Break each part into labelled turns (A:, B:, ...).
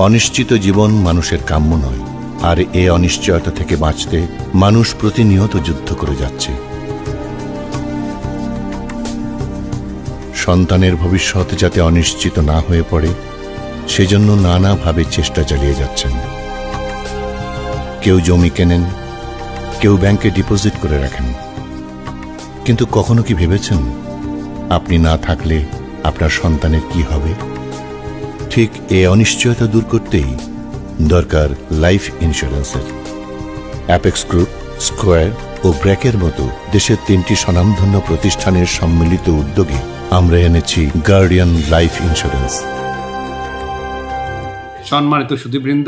A: অনিশ্চিত জীবন মানুষের কাম্য নয়, আর এ অনিশ্চয়তা থেকে বাঁচতে মানুষ প্রতিনিয়ত যুদ্ধ করে যাচ্ছে। সন্তানের ভবিষ্যৎ যাতে অনিশ্চিত না হয়ে পড়ে, সেজন্য নানাভাবে চেষ্টা চালিয়ে যাচ্ছেন। কেউ জমি কেনেন, কেউ ব্যাংকে ডিপোজিট করে রাখেন। কিন্তু কখনো কি ভেবেছেন আপনি না থাকলে আপনার সন্তানের কি হবে? ঠিক এ অনিশ্চয়তা দূর করতেই দরকার লাইফ ইন্স্যুরেন্সের। অ্যাপেক্স গ্রুপ, স্কয়ার ও ব্র্যাকের মতো দেশের 3টি স্বনামধন্য প্রতিষ্ঠানের সম্মিলিত উদ্যোগে আমরা এনেছি গার্ডিয়ান লাইফ ইন্স্যুরেন্স।
B: সম্মানিত সুধীবৃন্দ,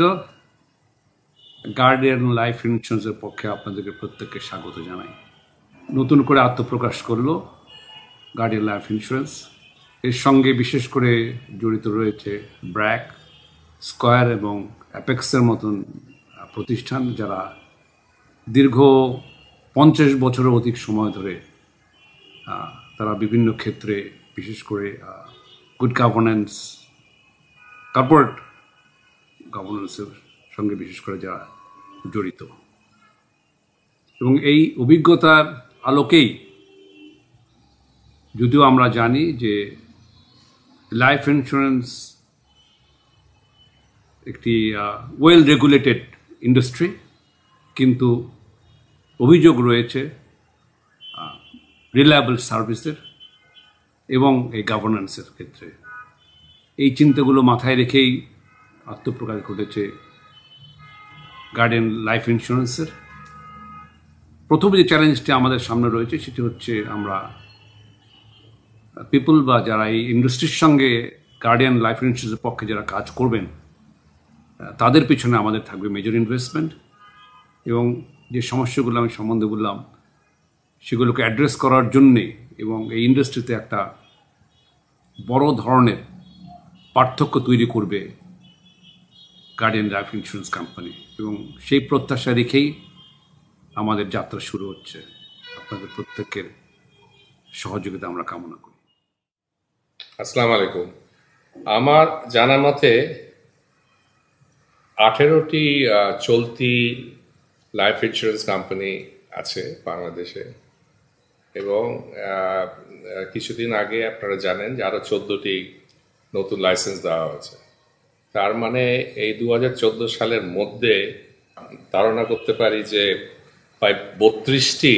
B: গার্ডিয়ান লাইফ ইন্স্যুরেন্সের পক্ষে আপনাদেরকে প্রত্যেককে স্বাগত জানাই। নতুন করে আত্মপ্রকাশ করলো গার্ডিয়ান লাইফ ইন্স্যুরেন্স। এর সঙ্গে বিশেষ করে জড়িত রয়েছে ব্র্যাক, স্কয়ার এবং অ্যাপেক্সের মতন প্রতিষ্ঠান, যারা দীর্ঘ 50 বছরের অধিক সময় ধরে তারা বিভিন্ন ক্ষেত্রে, বিশেষ করে গুড গভর্নেন্স, কর্পোরেট গভর্নেন্সের সঙ্গে বিশেষ করে যারা জড়িত, এবং এই অভিজ্ঞতার আলোকেই যদিও আমরা জানি যে লাইফ ইন্স্যুরেন্স একটি ওয়েল রেগুলেটেড ইন্ডাস্ট্রি, কিন্তু অভিযোগ রয়েছে রিলায়েবল সার্ভিসের এবং এই গভর্নেন্সের ক্ষেত্রে। এই চিন্তাগুলো মাথায় রেখেই আত্মপ্রকাশ ঘটেছে গার্ডিয়ান লাইফ ইন্স্যুরেন্সের। প্রথম যে চ্যালেঞ্জটি আমাদের সামনে রয়েছে সেটি হচ্ছে আমরা পিপল বা যারা এই ইন্ডাস্ট্রির সঙ্গে গার্ডিয়ান লাইফ ইন্স্যুরেন্সের পক্ষে যারা কাজ করবেন, তাদের পিছনে আমাদের থাকবে মেজর ইনভেস্টমেন্ট, এবং যে সমস্যাগুলো আমি সম্বন্ধে বললাম সেগুলোকে অ্যাড্রেস করার জন্যে এবং এই ইন্ডাস্ট্রিতে একটা বড় ধরনের পার্থক্য তৈরি করবে গার্ডিয়ান লাইফ ইন্স্যুরেন্স কোম্পানি, এবং সেই প্রত্যাশা রেখেই আমাদের যাত্রা শুরু হচ্ছে। আপনাদের প্রত্যেকের সহযোগিতা আমরা কামনা করি।
C: আসসালামু আলাইকুম। আমার জানা মতে 18টি চলতি লাইফ ইন্স্যুরেন্স কোম্পানি আছে বাংলাদেশে, এবং কিছুদিন আগে আপনারা জানেন যে আরও 14টি নতুন লাইসেন্স দেওয়া হয়েছে। তার মানে এই 2014 সালের মধ্যে ধারণা করতে পারি যে প্রায় 32টি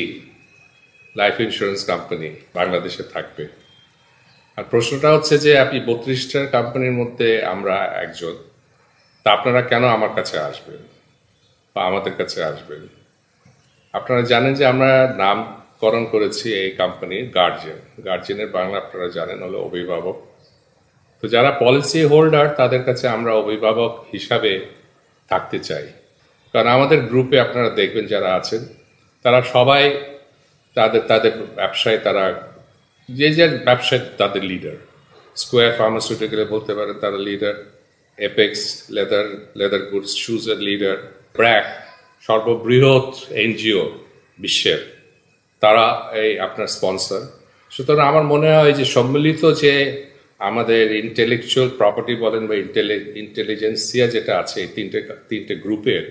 C: লাইফ ইন্স্যুরেন্স কোম্পানি বাংলাদেশে থাকবে। আর প্রশ্নটা হচ্ছে যে আপনি 32টা কোম্পানির মধ্যে আমরা একজন, তা আপনারা কেন আমার কাছে আসবেন বা আমাদের কাছে আসবেন? আপনারা জানেন যে আমরা নামকরণ করেছি এই কোম্পানির গার্জিয়ান। গার্জিয়ানের বাংলা আপনারা জানেন হলো অভিভাবক। তো যারা পলিসি হোল্ডার তাদের কাছে আমরা অভিভাবক হিসাবে থাকতে চাই, কারণ আমাদের গ্রুপে আপনারা দেখবেন যারা আছেন তারা সবাই তাদের তাদের ব্যবসায়, তারা যে যে ব্যবসায় তাদের লিডার। স্কোয়ার ফার্মাসিউটিক্যালে বলতে পারেন তারা লিডার, অ্যাপেক্স লেদার গুডস শুজের লিডার, ব্র্যাক সর্ববৃহৎ এনজিও বিশ্বের, তারা এই আপনার স্পন্সর। সুতরাং আমার মনে হয় যে সম্মিলিত যে আমাদের ইন্টেলেকচুয়াল প্রপার্টি বলেন বা ইন্টেলিজেন্সিয়া যেটা আছে এই তিনটে গ্রুপের,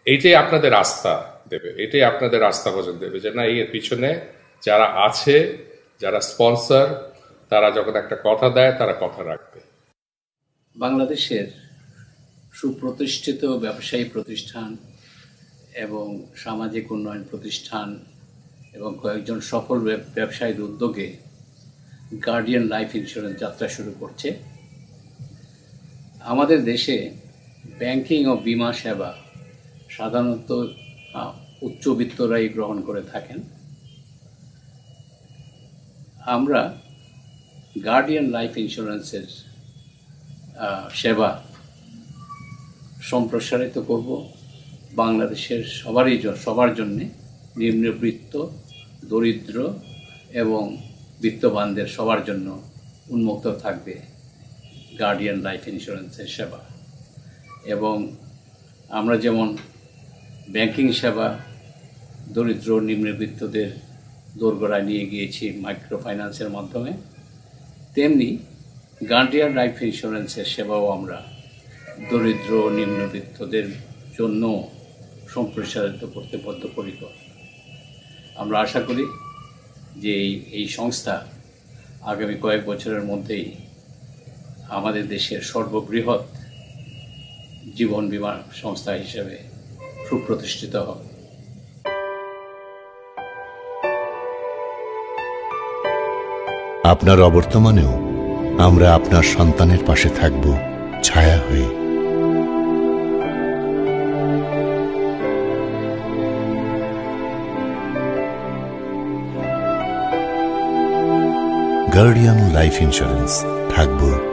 C: এইটাই আপনাদের আস্থা দেবে, এটাই আপনাদের আস্থা ভোজন দেবে যে না, এর পিছনে যারা আছে, যারা স্পন্সর, তারা যখন একটা কথা দেয় তারা কথা রাখবে।
D: বাংলাদেশের সুপ্রতিষ্ঠিত ব্যবসায়ী প্রতিষ্ঠান এবং সামাজিক উন্নয়ন প্রতিষ্ঠান এবং কয়েকজন সফল ব্যবসায়ীর উদ্যোগে গার্ডিয়ান লাইফ ইন্স্যুরেন্স যাত্রা শুরু করছে। আমাদের দেশে ব্যাংকিং ও বীমা সেবা সাধারণত উচ্চবিত্তরাই গ্রহণ করে থাকেন। আমরা গার্ডিয়ান লাইফ ইন্স্যুরেন্সের সেবা সম্প্রসারিত করব বাংলাদেশের সবার জন্যে, নিম্নবিত্ত, দরিদ্র এবং বিত্তবানদের সবার জন্য উন্মুক্ত থাকবে গার্ডিয়ান লাইফ ইন্স্যুরেন্সের সেবা। এবং আমরা যেমন ব্যাংকিং সেবা দরিদ্র নিম্নবিত্তদের দোরগোড়ায় নিয়ে গিয়েছি মাইক্রো ফাইন্যান্সের মাধ্যমে, তেমনি গার্ডিয়ান লাইফ ইন্স্যুরেন্সের সেবাও আমরা দরিদ্র নিম্নবিত্তদের জন্য সম্প্রসারিত করতে বদ্ধপরিকর। আমরা আশা করি যে এই সংস্থা আগামী কয়েক বছরের মধ্যেই আমাদের দেশের সর্ববৃহৎ জীবন বীমা সংস্থা হিসেবে সুপ্রতিষ্ঠিত হবে।
A: আপনার অবর্তমানেও আমরা আপনার সন্তানের পাশে থাকব ছায়া হয়ে। গার্ডিয়ান লাইফ ইন্স্যুরেন্স, থাকব